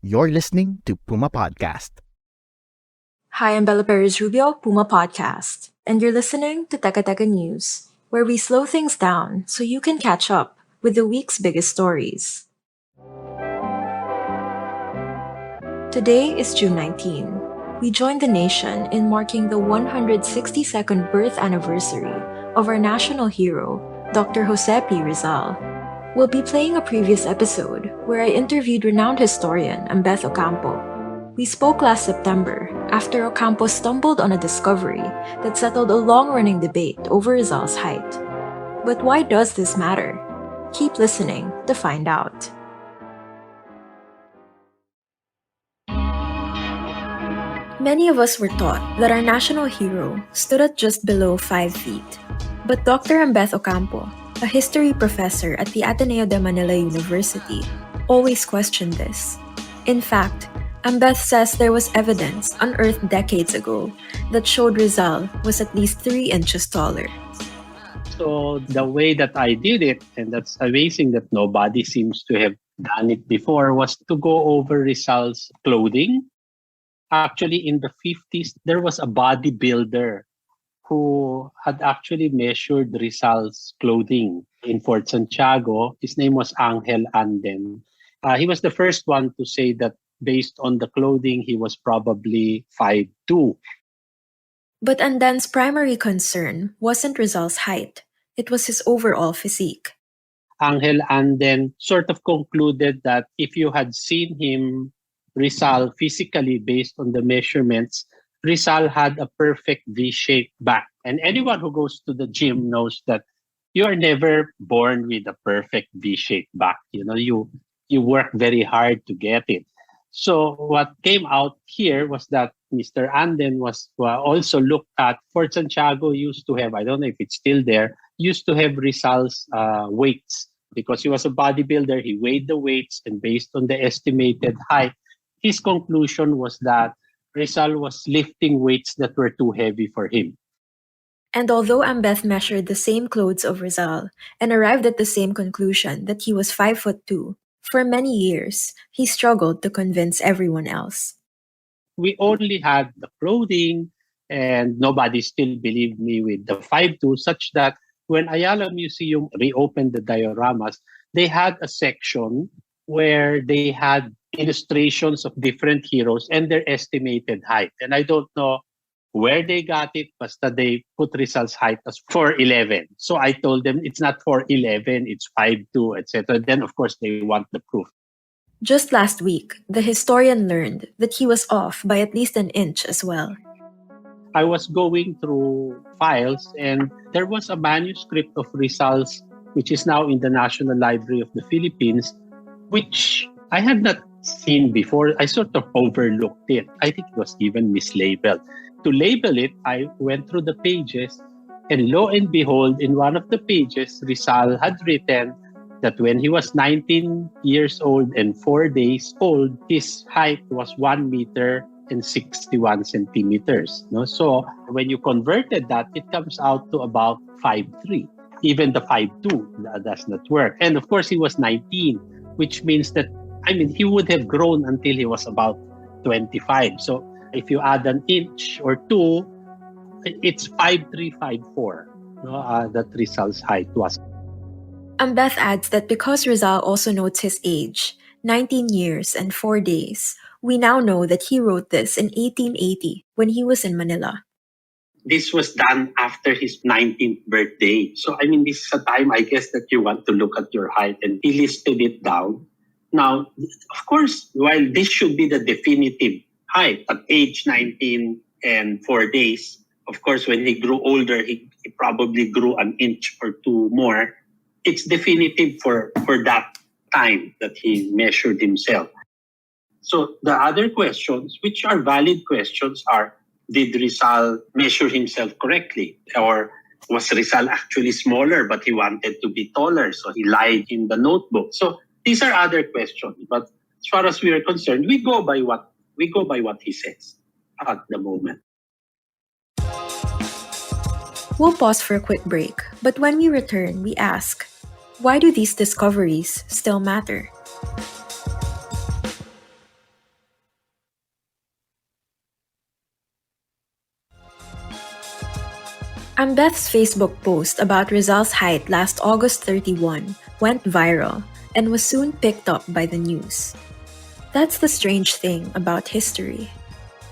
You're listening to Puma Podcast. Hi, I'm Bella Perez Rubio, Puma Podcast, and you're listening to Teka Teka News, where we slow things down so you can catch up with the week's biggest stories. Today is June 19. We join the nation in marking the 162nd birth anniversary of our national hero, Dr. Jose P. Rizal. We'll be playing a previous episode where I interviewed renowned historian Ambeth Ocampo. We spoke last September after Ocampo stumbled on a discovery that settled a long-running debate over Rizal's height. But why does this matter? Keep listening to find out. Many of us were taught that our national hero stood at just below 5 feet. But Dr. Ambeth Ocampo, a history professor at the Ateneo de Manila University, always questioned this. In fact, Ambeth says there was evidence unearthed decades ago that showed Rizal was at least 3 inches taller. So the way that I did it, and that's amazing that nobody seems to have done it before, was to go over Rizal's clothing. Actually, in the 50s, there was a bodybuilder who had actually measured Rizal's clothing in Fort Santiago. His name was Angel Anden. He was the first one to say that based on the clothing, he was probably 5'2". But Andan's primary concern wasn't Rizal's height. It was his overall physique. Angel Anden sort of concluded that if you had seen him, Rizal, physically based on the measurements, Rizal had a perfect V-shaped back. And anyone who goes to the gym knows that you are never born with a perfect V-shaped back. You work very hard to get it. So what came out here was that Mr. Anden was also looked at. Fort Santiago used to have, I don't know if it's still there, used to have Rizal's weights. Because he was a bodybuilder, he weighed the weights, and based on the estimated height, his conclusion was that Rizal was lifting weights that were too heavy for him. And although Ambeth measured the same clothes of Rizal and arrived at the same conclusion that he was 5'2", for many years, he struggled to convince everyone else. We only had the clothing, and nobody still believed me with the 5'2", such that when Ayala Museum reopened the dioramas, they had a section where they had illustrations of different heroes and their estimated height. And I don't know where they got it, but they put Rizal's height as 4'11". So I told them it's not 4'11", it's 5'2", etc. Then, of course, they want the proof. Just last week, the historian learned that he was off by at least an inch as well. I was going through files, and there was a manuscript of Rizal's, which is now in the National Library of the Philippines, which I had not seen before. I sort of overlooked it. I think it was even mislabeled. To label it, I went through the pages, and lo and behold, in one of the pages, Rizal had written that when he was 19 years old and 4 days old, his height was 1 meter and 61 centimeters. No? So when you converted that, it comes out to about 5'3". Even the 5'2" does not work. And of course, he was 19, which means that, he would have grown until he was about 25. So if you add an inch or two, it's 5'3", 5'4", that Rizal's height was. Ambeth adds that because Rizal also notes his age, 19 years and 4 days, we now know that he wrote this in 1880 when he was in Manila. This was done after his 19th birthday. So, this is a time, I guess, that you want to look at your height, and he listed it down. Now, of course, while this should be the definitive height at age 19 and 4 days, of course, when he grew older, he probably grew an inch or two more. It's definitive for that time that he measured himself. So the other questions, which are valid questions, are, did Rizal measure himself correctly? Or was Rizal actually smaller but he wanted to be taller, so he lied in the notebook? So these are other questions. But as far as we are concerned, we go by what he says at the moment. We'll pause for a quick break, but when we return, we ask, why do these discoveries still matter? Ambeth's Facebook post about Rizal's height last August 31 went viral and was soon picked up by the news. That's the strange thing about history.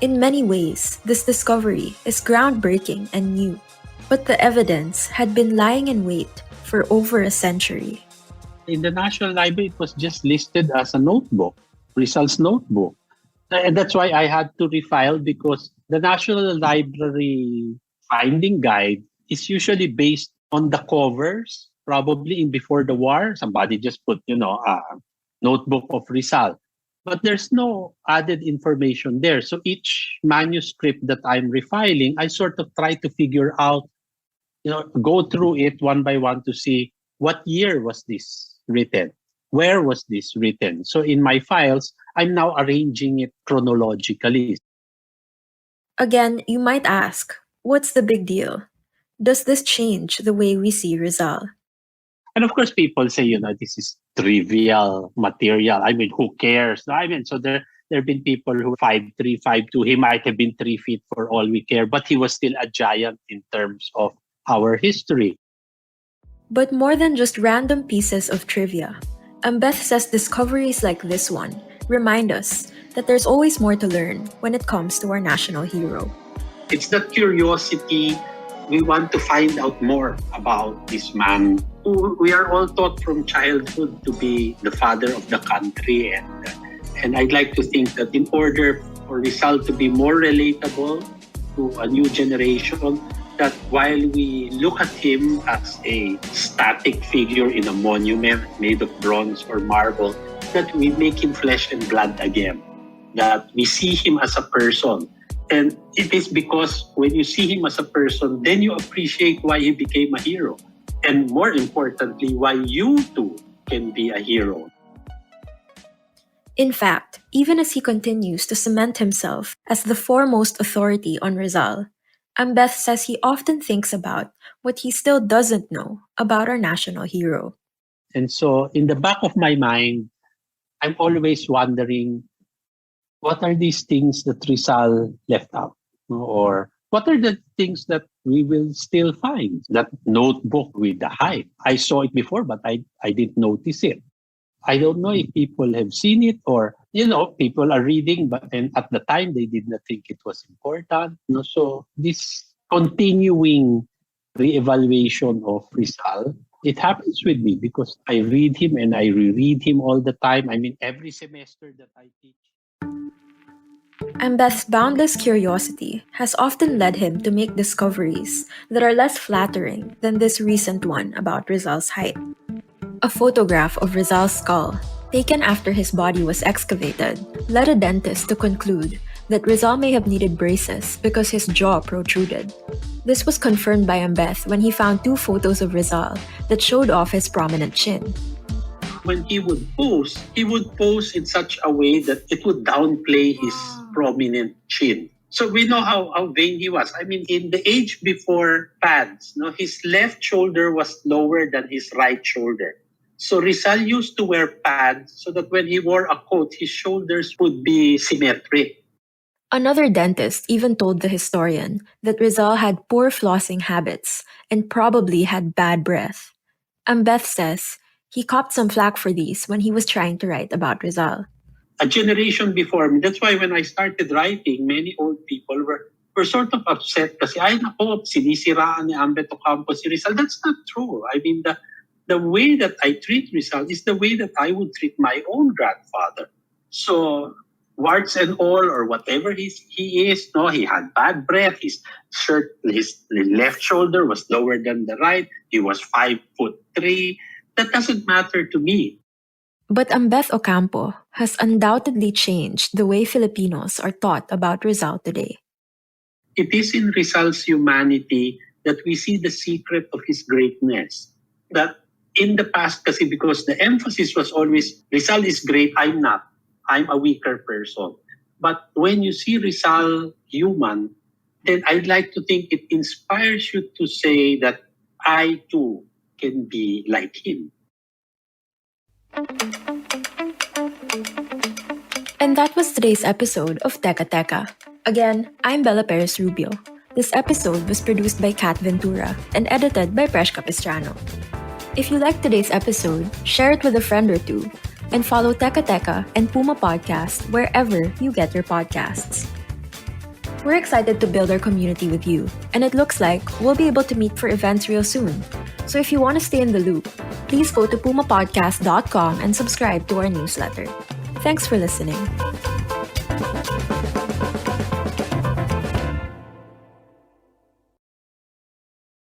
In many ways, this discovery is groundbreaking and new, but the evidence had been lying in wait for over a century. In the National Library, it was just listed as a notebook, Rizal's notebook. And that's why I had to refile, because the National Library finding guide is usually based on the covers, probably in before the war. Somebody just put, a notebook of Rizal. But there's no added information there. So each manuscript that I'm refiling, I sort of try to figure out, go through it one by one to see what year was this written? Where was this written? So in my files, I'm now arranging it chronologically. Again, you might ask, what's the big deal? Does this change the way we see Rizal? And of course, people say, this is trivial material. I mean, who cares? So there have been people who 5'3", 5'2". He might have been 3 feet for all we care, but he was still a giant in terms of our history. But more than just random pieces of trivia, Ambeth says discoveries like this one remind us that there's always more to learn when it comes to our national hero. It's that curiosity. We want to find out more about this man who we are all taught from childhood to be the father of the country. And I'd like to think that in order for Rizal to be more relatable to a new generation, that while we look at him as a static figure in a monument made of bronze or marble, that we make him flesh and blood again, that we see him as a person. And it is because when you see him as a person, then you appreciate why he became a hero. And more importantly, why you too can be a hero. In fact, even as he continues to cement himself as the foremost authority on Rizal, Ambeth says he often thinks about what he still doesn't know about our national hero. And so in the back of my mind, I'm always wondering, what are these things that Rizal left out? Or what are the things that we will still find? That notebook with the height. I saw it before, but I didn't notice it. I don't know if people have seen it or, people are reading, and at the time they did not think it was important. So this continuing reevaluation of Rizal, it happens with me because I read him and I reread him all the time. I mean, every semester that I teach. Ambeth's boundless curiosity has often led him to make discoveries that are less flattering than this recent one about Rizal's height. A photograph of Rizal's skull, taken after his body was excavated, led a dentist to conclude that Rizal may have needed braces because his jaw protruded. This was confirmed by Ambeth when he found 2 photos of Rizal that showed off his prominent chin. When he would pose in such a way that it would downplay his prominent chin. So we know how vain he was. I mean, in the age before pads, his left shoulder was lower than his right shoulder. So Rizal used to wear pads so that when he wore a coat, his shoulders would be symmetric. Another dentist even told the historian that Rizal had poor flossing habits and probably had bad breath. Ambeth says he copped some flack for these when he was trying to write about Rizal. A generation before me, that's why when I started writing, many old people were sort of upset kasi, ay nako, sinisiraan ni Ambeth Ocampo si Rizal. That's not true. I mean, the way that I treat Rizal is the way that I would treat my own grandfather. So, warts and all, or whatever he is, he had bad breath, his left shoulder was lower than the right, he was 5'3". That doesn't matter to me. But Ambeth Ocampo has undoubtedly changed the way Filipinos are taught about Rizal today. It is in Rizal's humanity that we see the secret of his greatness. That in the past, kasi because the emphasis was always, Rizal is great, I'm not. I'm a weaker person. But when you see Rizal human, then I'd like to think it inspires you to say that I too can be like him. And that was today's episode of Teka Teka. Again, I'm Bella Perez Rubio. This episode was produced by Kat Ventura and edited by Presh Capistrano. If you liked today's episode, share it with a friend or two, and follow Teka Teka and Puma Podcast wherever you get your podcasts. We're excited to build our community with you, and it looks like we'll be able to meet for events real soon. So if you want to stay in the loop, please go to pumapodcast.com and subscribe to our newsletter. Thanks for listening.